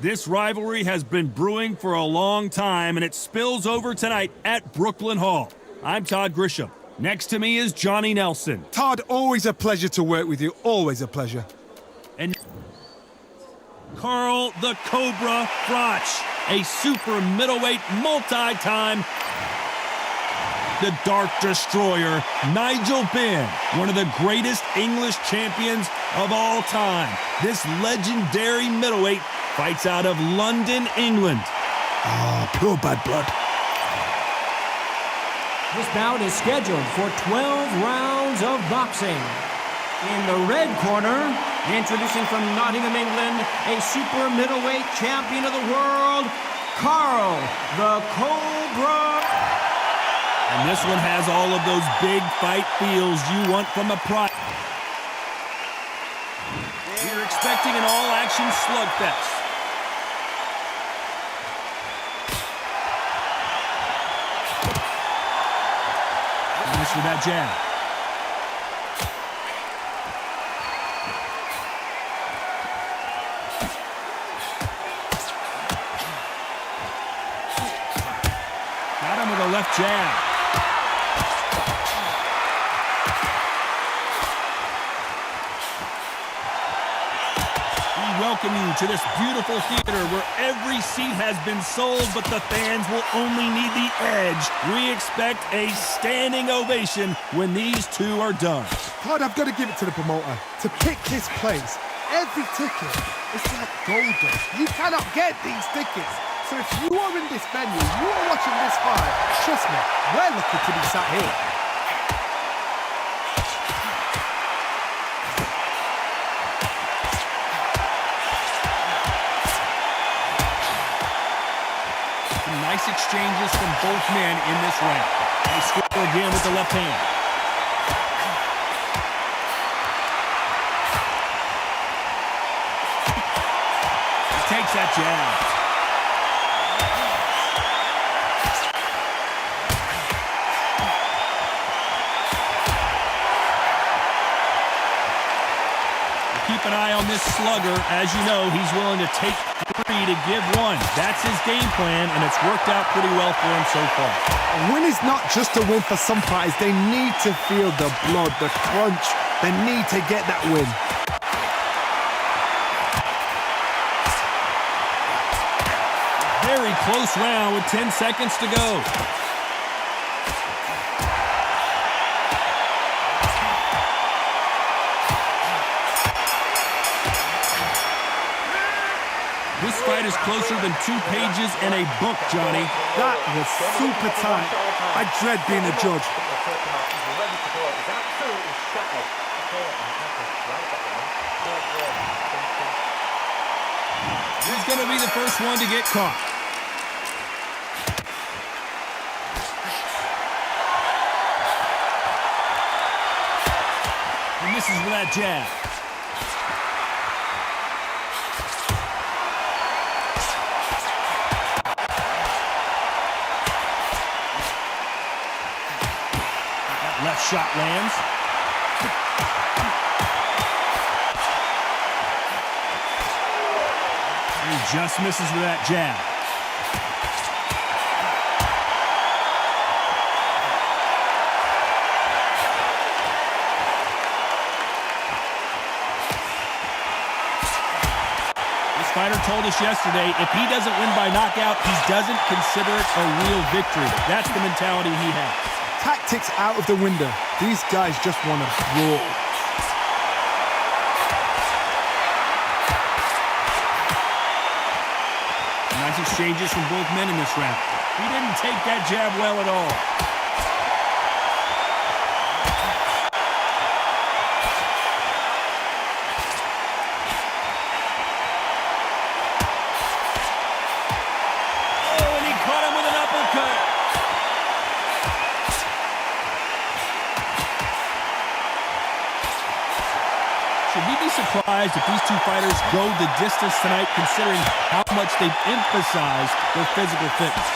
This rivalry has been brewing for a long time, and it spills over tonight at Brooklyn Hall. I'm Todd Grisham. Next to me is Johnny Nelson. Todd, always a pleasure to work with you. Always a pleasure. And Carl the Cobra Froch, a super middleweight multi-time the Dark Destroyer, Nigel Benn, one of the greatest English champions of all time. This legendary middleweight fights out of London, England. Pure bad blood. This bout is scheduled for 12 rounds of boxing. In the red corner, introducing from Nottingham, England, a super middleweight champion of the world, Carl the Cobra. And this one has all of those big fight feels you want from a prize. We're expecting an all-action slugfest. Finish with that jab. Got him with a left jab. Welcome you to this beautiful theater where every seat has been sold, but the fans will only need the edge. We expect a standing ovation when these two are done. Todd, I've got to give it to the promoter. To pick this place, every ticket is like gold dust. You cannot get these tickets. So if you are in this venue, you are watching this fight, trust me, we're lucky to be sat here. Nice exchanges from both men in this round. They score again with the left hand. He takes that jab. Keep an eye on this slugger. As you know, he's willing to take three to give one. That's his game plan, and it's worked out pretty well for him so far. A win is not just a win for some fighters. They need to feel the blood, the crunch. They need to get that win. Very close round with 10 seconds to go. This fight is closer than 2 pages in a book, Johnny. That was super tight. I dread being a judge. He's going to be the first one to get caught. He misses with that jab. Left shot lands. He just misses with that jab. This fighter told us yesterday, if he doesn't win by knockout, he doesn't consider it a real victory. That's the mentality he has. Tactics out of the window. These guys just want to brawl. Nice exchanges from both men in this round. He didn't take that jab well at all. Oh, and he caught him with an uppercut. Should we be surprised if these two fighters go the distance tonight, considering how much they've emphasized their physical fitness?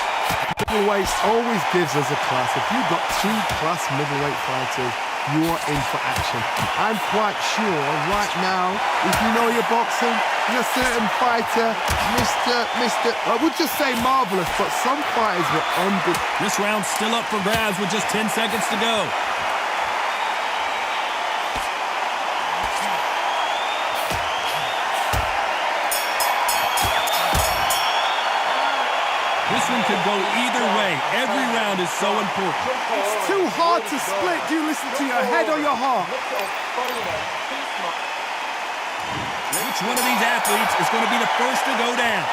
Middleweight always gives us a class. If you've got 2 class middleweight fighters, you're in for action. I'm quite sure right now, if you know your boxing, there's a certain fighter, I would just say marvelous, but some fighters were under. This round's still up for grabs with just 10 seconds to go. This one could go either way. Every round is so important. It's too hard to split. Do you listen to your head or your heart? Which one of these athletes is going to be the first to go down?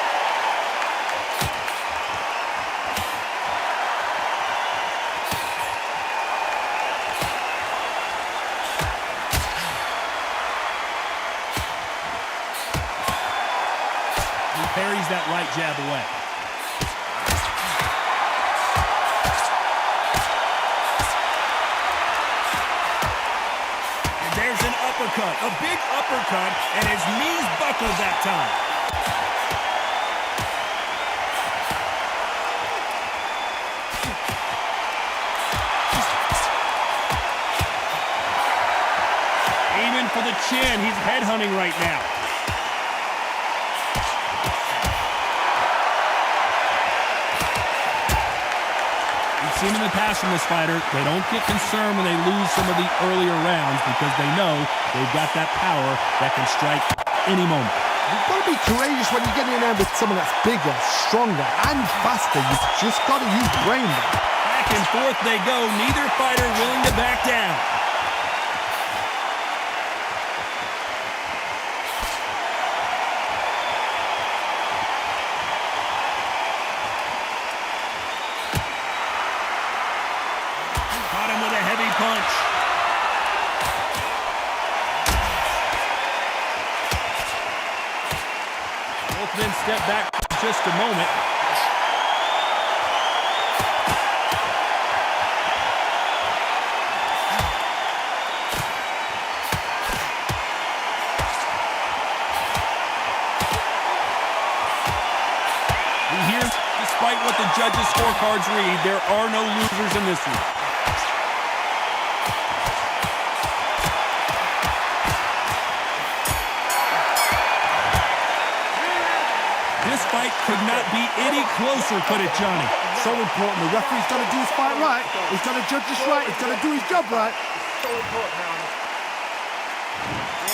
He parries that right jab away. Uppercut, a big uppercut, and his knees buckled that time. Aiming for the chin. He's headhunting right now. We've seen in the past from this fighter, they don't get concerned when they lose some of the earlier rounds because they know they've got that power that can strike any moment. You've got to be courageous when you get in there with someone that's bigger, stronger, and faster. You've just got to use brain. Back and forth they go. Neither fighter willing to back down. Punch. Both men step back for just a moment. Here, despite what the judges' scorecards read, there are no losers in this one. This fight could not be any closer, could it, Johnny? So important. The referee's got to do his fight right. He's got to judge this right. He's got to do his job right.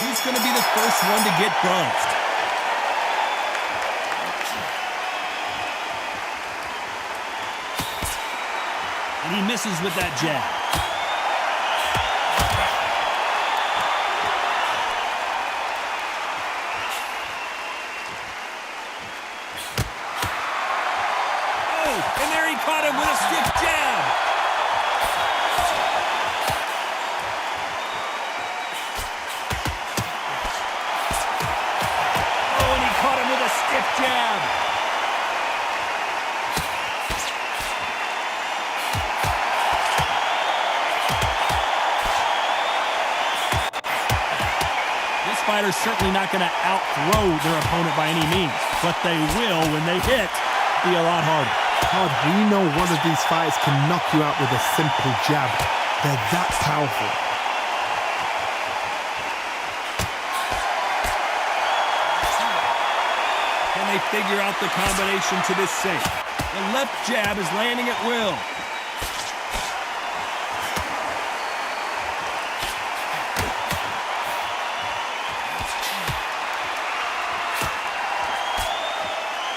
Who's going to be the first one to get buzzed? And he misses with that jab. And there he caught him with a stiff jab. Oh, and he caught him with a stiff jab. This fighter's certainly not going to outthrow their opponent by any means, but they will, when they hit, be a lot harder. Todd, we know one of these fighters can knock you out with a simple jab. They're that powerful. Can they figure out the combination to this safe? The left jab is landing at will.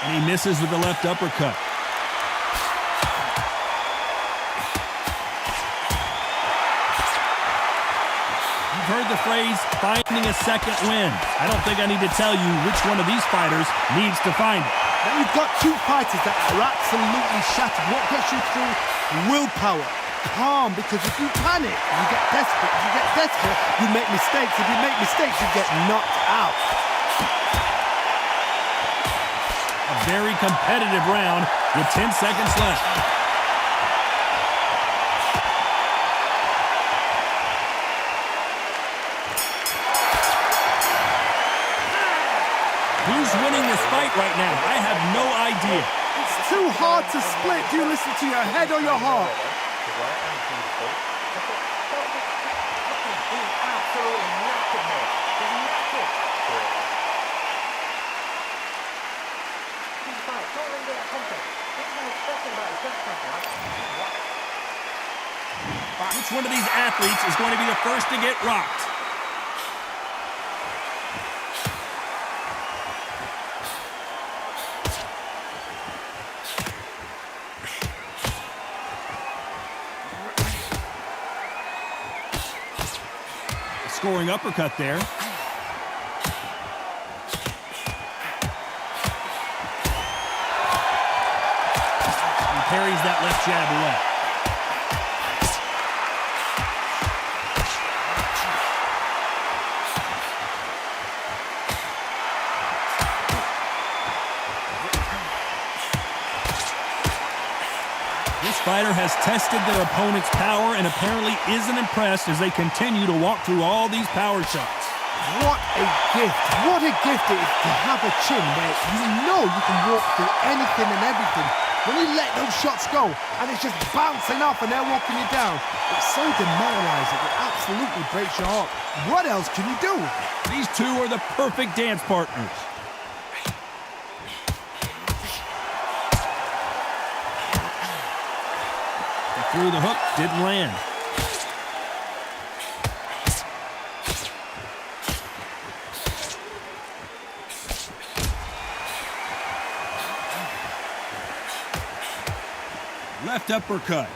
And he misses with the left uppercut. You've heard the phrase, finding a second win. I don't think I need to tell you which one of these fighters needs to find it. Now you've got two fighters that are absolutely shattered. What gets you through? Willpower. Calm, because if you panic, you get desperate. If you get desperate, you make mistakes. If you make mistakes, you get knocked out. A very competitive round with 10 seconds left. Who's winning this fight right now? I have no idea. It's too hard to split. Do you listen to your head or your heart? He's absolutely knackered, mate. He's knackered. He's fine. Don't let him get that confidence. This is expecting about his chest pressure, right? Which one of these athletes is going to be the first to get rocked? Scoring uppercut there. He parries that left jab away. This fighter has tested their opponent's power and apparently isn't impressed as they continue to walk through all these power shots. What a gift. What a gift it is to have a chin where you know you can walk through anything and everything. When you let those shots go and it's just bouncing off and they're walking you down, it's so demoralizing. It absolutely breaks your heart. What else can you do? These two are the perfect dance partners. Through the hook, didn't land. Left uppercut.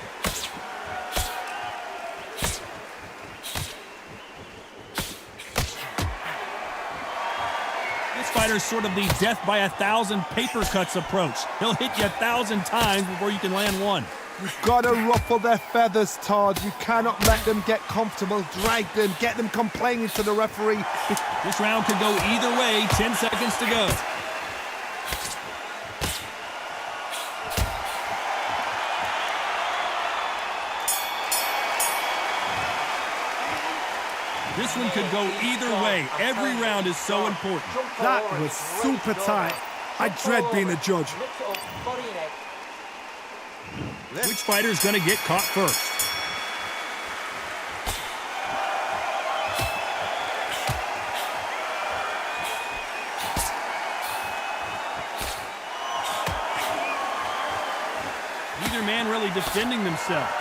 This fighter's sort of the death by 1,000 paper cuts approach. He'll hit you 1,000 times before you can land one. You've got to ruffle their feathers, Todd. You cannot let them get comfortable, drag them, get them complaining to the referee. This round could go either way, 10 seconds to go. This one could go either way. Every round is so important. That was super tight. I dread being a judge. Which fighter is going to get caught first? Neither man really defending themselves.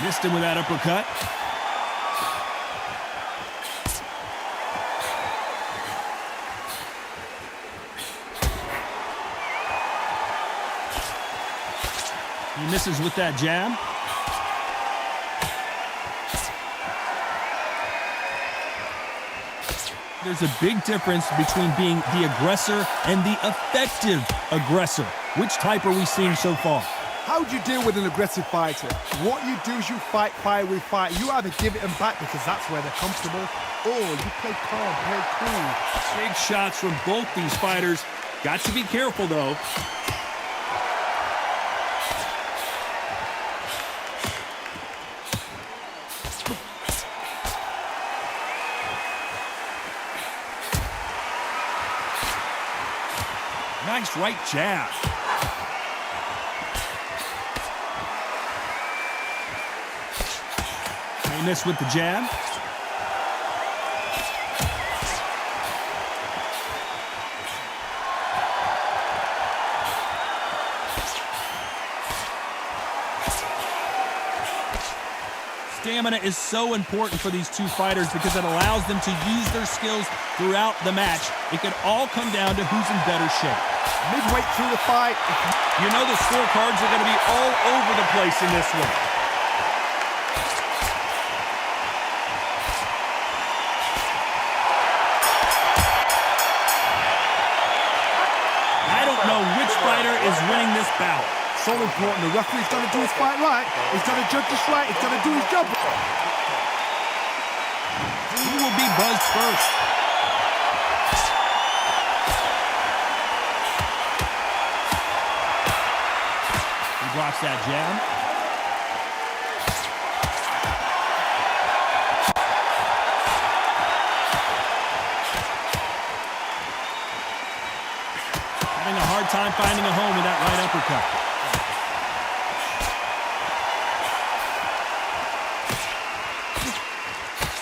Missed him with that uppercut. He misses with that jab. There's a big difference between being the aggressor and the effective aggressor. Which type are we seeing so far? How do you deal with an aggressive fighter? What you do is you fight fire with fire. You either give it them back because that's where they're comfortable, or you play calm, play cool. Big shots from both these fighters. Got to be careful, though. Nice right jab. They miss with the jab. Stamina is so important for these two fighters because it allows them to use their skills throughout the match. It could all come down to who's in better shape. Midway through the fight, you know the scorecards are going to be all over the place in this one. I don't know which fighter is winning this bout. so important. The referee's got to do his fight right. He's got to judge this right. He's got to do his job. Who will be buzzed first? He blocks that jab. Having a hard time finding a home with that right uppercut. uppercut.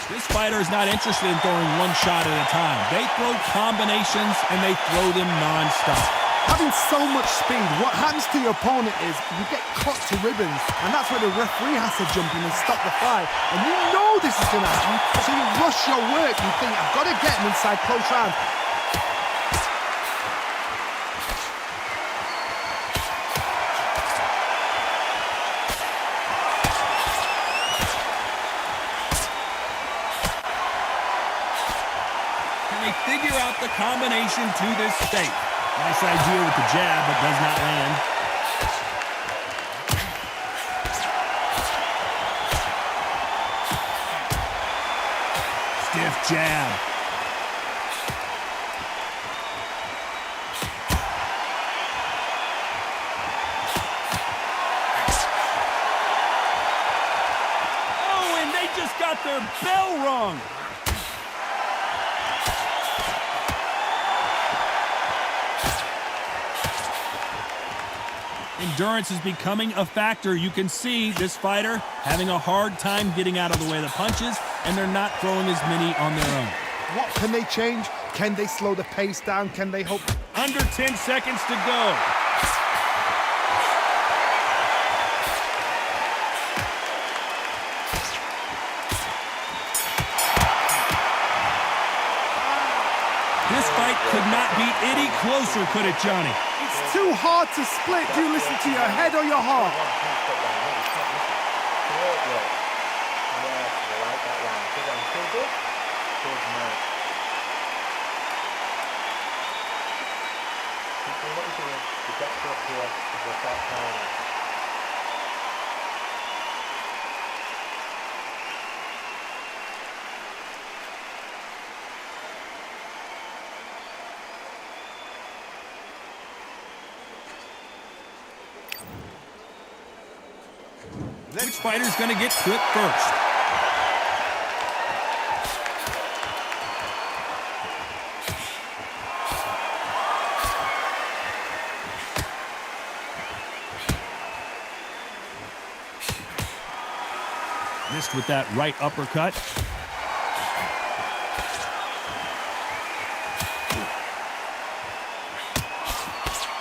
This fighter is not interested in throwing one shot at a time. They throw combinations, and they throw them non-stop. Having so much speed, what happens to your opponent is you get cut to ribbons, and that's where the referee has to jump in and stop the fight. And you know this is going to happen, so you rush your work. You think, I've got to get him inside close rounds. Figure out the combination to this stake. Nice idea with the jab, but does not land. Stiff jab. Oh, and they just got their bell rung. Endurance is becoming a factor. You can see this fighter having a hard time getting out of the way of the punches, and they're not throwing as many on their own. What can they change? Can they slow the pace down? Can they hope? Under 10 seconds to go. This fight could not be any closer, could it, Johnny? It's too hard to split. Do you listen to your head or your heart? Which fighter's going to get clipped first? Missed with that right uppercut.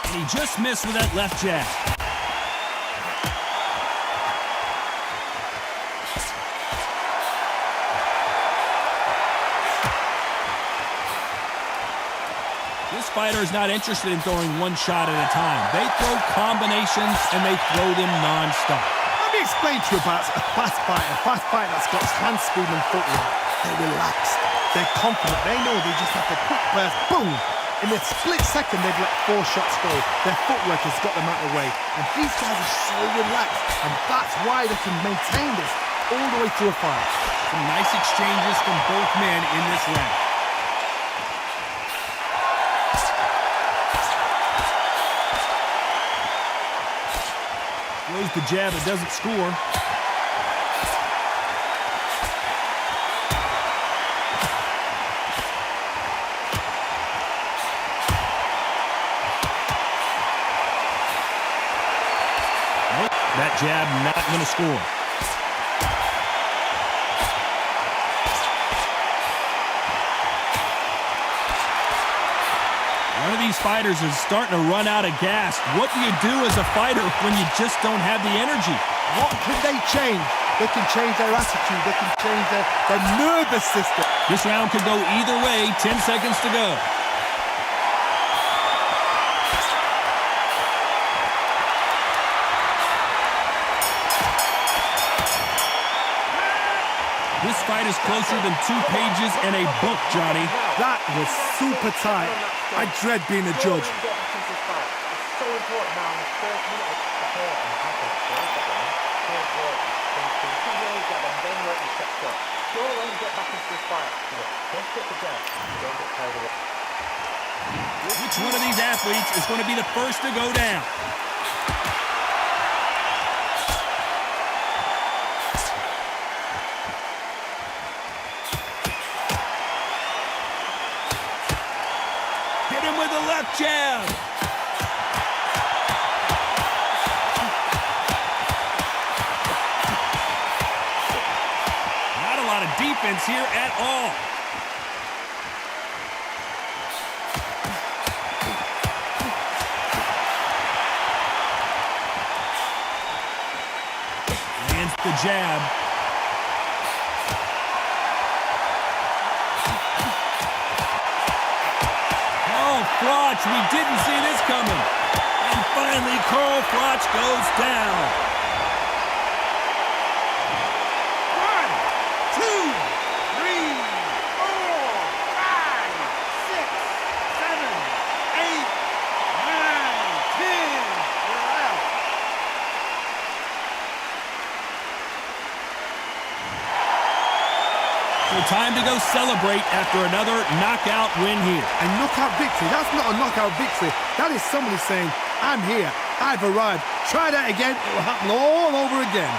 And he just missed with that left jab. This fighter is not interested in throwing one shot at a time. They throw combinations, and they throw them non-stop. Let me explain to you about a fast fighter that's got hand speed and footwork. They're relaxed, they're confident, they know they just have to quick burst, boom! In a split second, they've let 4 shots go. Their footwork has got them out of the way. And these guys are so relaxed, and that's why they can maintain this all the way through a fight. Some nice exchanges from both men in this round. Throws the jab, it doesn't score. Nope, that jab not going to score. One of these fighters is starting to run out of gas. What do you do as a fighter when you just don't have the energy? What can they change? They can change their attitude. They can change their nervous system. This round could go either way. 10 seconds to go. This fight is closer than 2 pages in a book, Johnny. That was super tight. I dread being a judge. It's so important now in the first minute of the fight and happen. Don't get them, then work your steps up. Don't let him get back into this fight. Don't take the jab. Don't get carried away. Which one of these athletes is going to be the first to go down? Hit him with a left jab. defense here at all. Lands the jab. Oh, Froch, we didn't see this coming. And finally, Carl Froch goes down. 1, 2, 3, 4, 5, 6, 7, 8, 9, 10. We're out. So time to go celebrate after another knockout win here. A knockout victory? That's not a knockout victory. That is somebody saying, I'm here, I've arrived. Try that again, it will happen all over again.